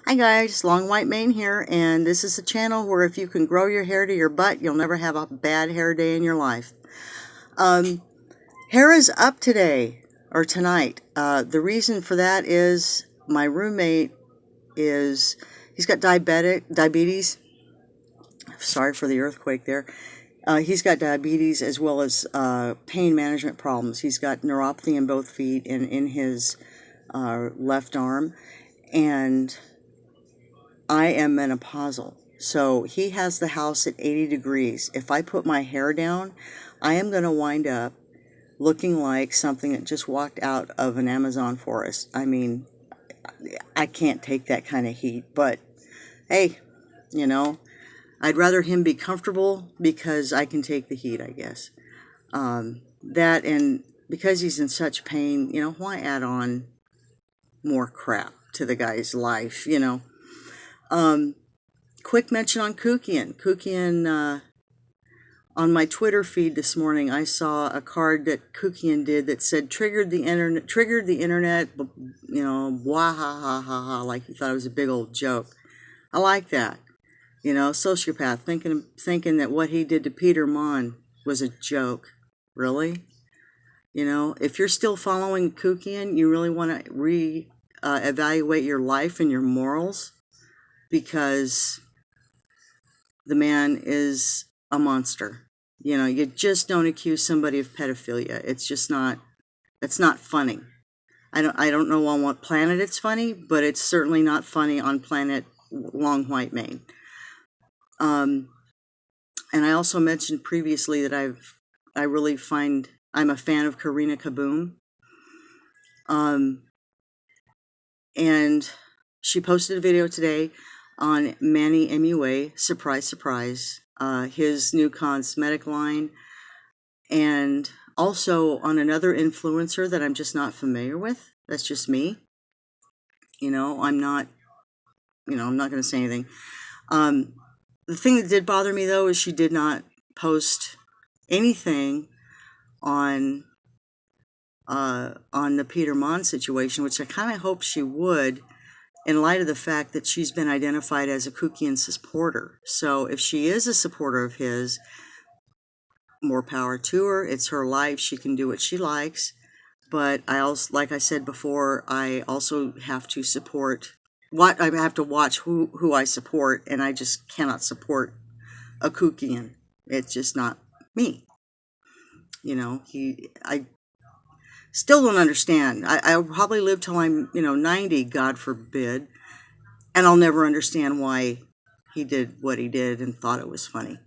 Hi guys, Long White Mane here, and this is a channel where if you can grow your hair to your butt, you'll never have a bad hair day in your life. Hair is up today, or tonight. The reason for that is my roommate he's got diabetes. Sorry for the earthquake there. He's got diabetes as well as pain management problems. He's got neuropathy in both feet and in his left arm, and I am menopausal. So he has the house at 80 degrees. If I put my hair down, I am going to wind up looking like something that just walked out of an Amazon forest. I mean, I can't take that kind of heat, but hey, I'd rather him be comfortable because I can take the heat, I guess. That and because he's in such pain, why add on more crap to the guy's life, Quick mention on Kuckian. Kuckian, on my Twitter feed this morning, I saw a card that Kuckian did that said triggered the internet, blah ha ha ha ha, like he thought it was a big old joke. I like that. Sociopath thinking that what he did to Peter Mon was a joke. Really? If you're still following Kuckian, you really want to evaluate your life and your morals, because the man is a monster. You just don't accuse somebody of pedophilia. It's not funny. I don't know on what planet it's funny, but it's certainly not funny on planet Long White Mane. And I also mentioned previously that I'm a fan of Karina Kaboom. And she posted a video today on Manny MUA, surprise, surprise, his new cosmetic line, and also on another influencer that I'm just not familiar with. That's just me. I'm not going to say anything. The thing that did bother me, though, is she did not post anything on the Peter Mon situation, which I kind of hoped she would, in light of the fact that she's been identified as a Kuckian supporter. So if she is a supporter of his, more power to her. It's her life. She can do what she likes. But I also, like I said before, I also have to I have to watch who I support, and I just cannot support a Kuckian. It's just not me. I still don't understand. I'll probably live till I'm, 90, God forbid, and I'll never understand why he did what he did and thought it was funny.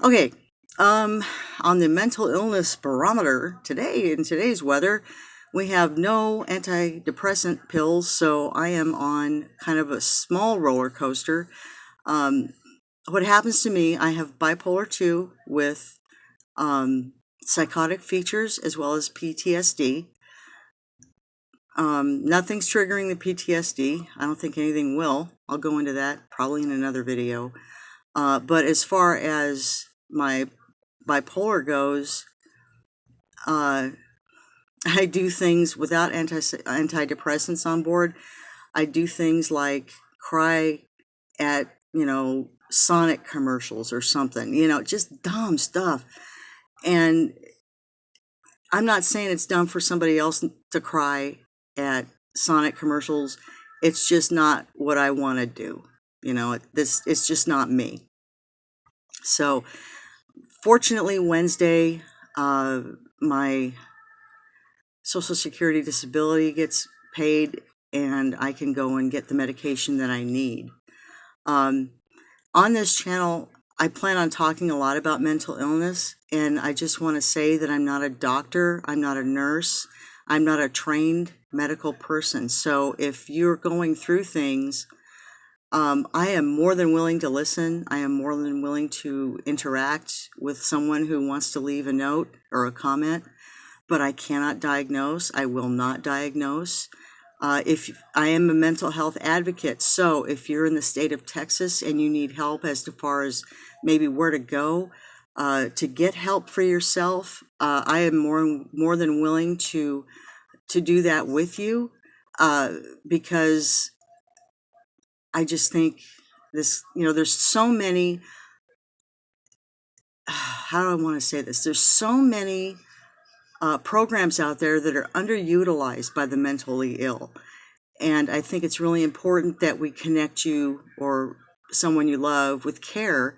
Okay, on the mental illness barometer today, in today's weather, we have no antidepressant pills, so I am on kind of a small roller coaster. What happens to me, I have bipolar 2 with psychotic features as well as PTSD. Nothing's triggering the PTSD. I don't think anything will. I'll go into that probably in another video. But as far as my bipolar goes, I do things without antidepressants on board. I do things like cry at, Sonic commercials or something, just dumb stuff. And I'm not saying it's dumb for somebody else to cry at Sonic commercials. It's just not what I want to do. It's just not me. So fortunately, Wednesday, my Social Security disability gets paid, and I can go and get the medication that I need. On this channel, I plan on talking a lot about mental illness, and I just want to say that I'm not a doctor, I'm not a nurse, I'm not a trained medical person. So if you're going through things, I am more than willing to listen. I am more than willing to interact with someone who wants to leave a note or a comment, but I cannot diagnose. I will not diagnose. If I am a mental health advocate, so if you're in the state of Texas and you need help as far as maybe where to go to get help for yourself, I am more than willing to do that with you, because I just think this, there's so many, how do I want to say this? There's so many programs out there that are underutilized by the mentally ill. And I think it's really important that we connect you or someone you love with care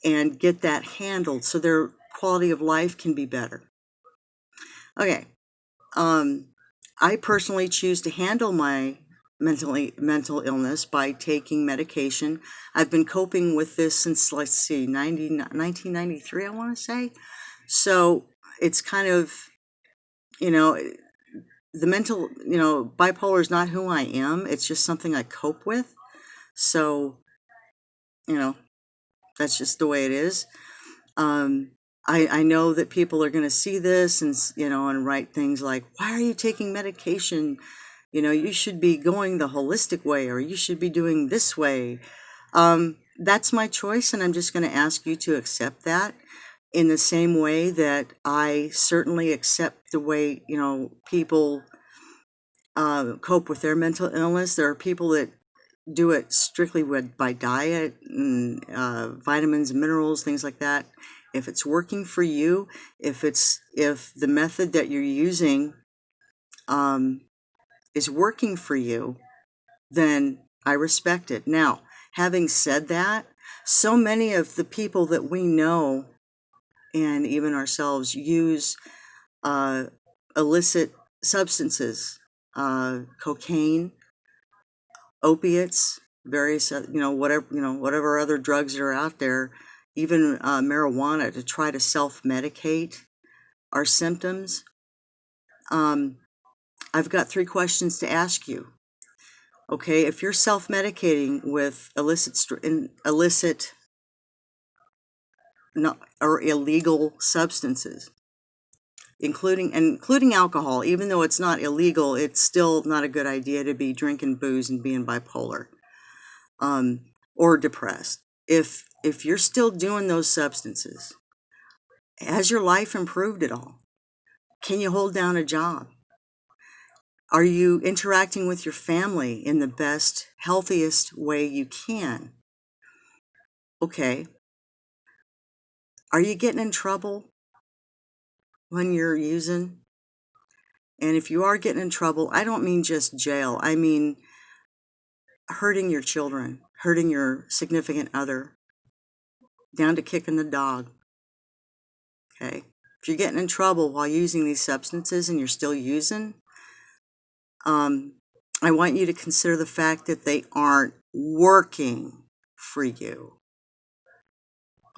and get that handled so their quality of life can be better. Okay. I personally choose to handle my mental illness by taking medication. I've been coping with this since, let's see, 1993, I want to say. So it's kind of, the mental, bipolar is not who I am. It's just something I cope with. So, that's just the way it is. I know that people are going to see this and write things like, why are you taking medication? You should be going the holistic way, or you should be doing this way. That's my choice, and I'm just going to ask you to accept that in the same way that I certainly accept the way, people cope with their mental illness. There are people that do it strictly by diet and vitamins and minerals, things like that. If it's working for you, if the method that you're using is working for you, then I respect it. Now, having said that, so many of the people that we know and even ourselves use illicit substances, cocaine, opiates, various, whatever other drugs are out there, even marijuana, to try to self-medicate our symptoms. I've got 3 questions to ask you. Okay, if you're self-medicating with illicit or illegal substances, including alcohol, even though it's not illegal, it's still not a good idea to be drinking booze and being bipolar or depressed. If you're still doing those substances, has your life improved at all? Can you hold down a job? Are you interacting with your family in the best, healthiest way you can? Okay. Are you getting in trouble when you're using? And if you are getting in trouble, I don't mean just jail. I mean hurting your children, hurting your significant other, down to kicking the dog. Okay. If you're getting in trouble while using these substances and you're still using, I want you to consider the fact that they aren't working for you.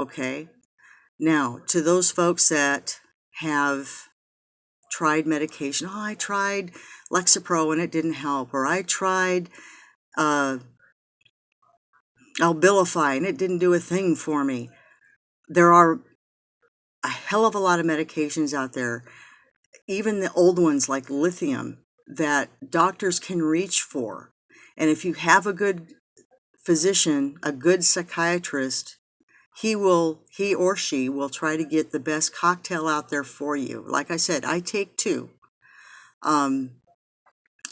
Okay? Now, to those folks that have tried medication, I tried Lexapro and it didn't help, or I tried Abilify and it didn't do a thing for me. There are a hell of a lot of medications out there, even the old ones like lithium, that doctors can reach for. And if you have a good physician, a good psychiatrist, he or she will try to get the best cocktail out there for you. Like I said, I take 2.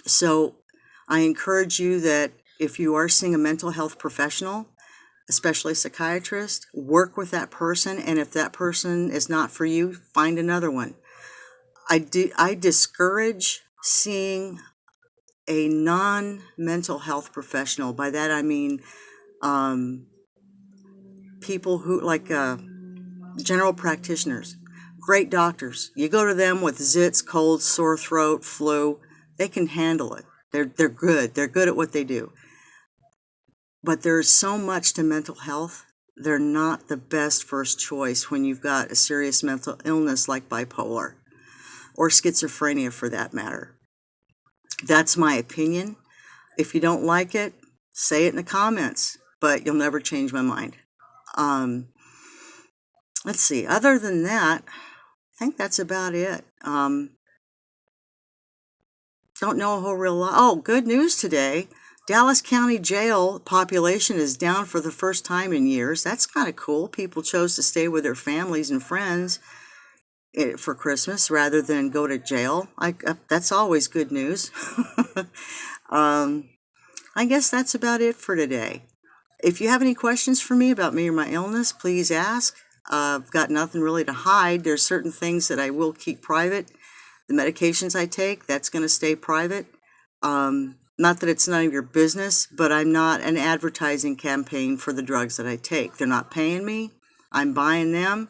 So I encourage you that if you are seeing a mental health professional, especially a psychiatrist, work with that person. And if that person is not for you, find another one. I discourage seeing a non-mental health professional. By that I mean people who, like general practitioners, great doctors. You go to them with zits, colds, sore throat, flu, they can handle it. They're good. They're good at what they do. But there's so much to mental health. They're not the best first choice when you've got a serious mental illness like bipolar or schizophrenia, for that matter. That's my opinion. If you don't like it, say it in the comments, but you'll never change my mind. Let's see. Other than that, I think that's about it. Don't know a whole real lot. Oh, good news today. Dallas County Jail population is down for the first time in years. That's kind of cool. People chose to stay with their families and friends for Christmas rather than go to jail. That's always good news. I guess that's about it for today. If you have any questions for me about me or my illness, please ask. I've got nothing really to hide. There's certain things that I will keep private. The medications I take, that's going to stay private. Not that it's none of your business, but I'm not an advertising campaign for the drugs that I take. They're not paying me. I'm buying them.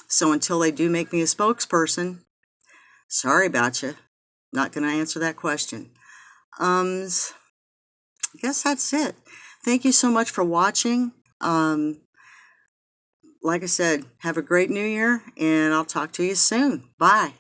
So until they do make me a spokesperson, sorry about you. Not going to answer that question. I guess that's it. Thank you so much for watching. Like I said, have a great new year, and I'll talk to you soon. Bye.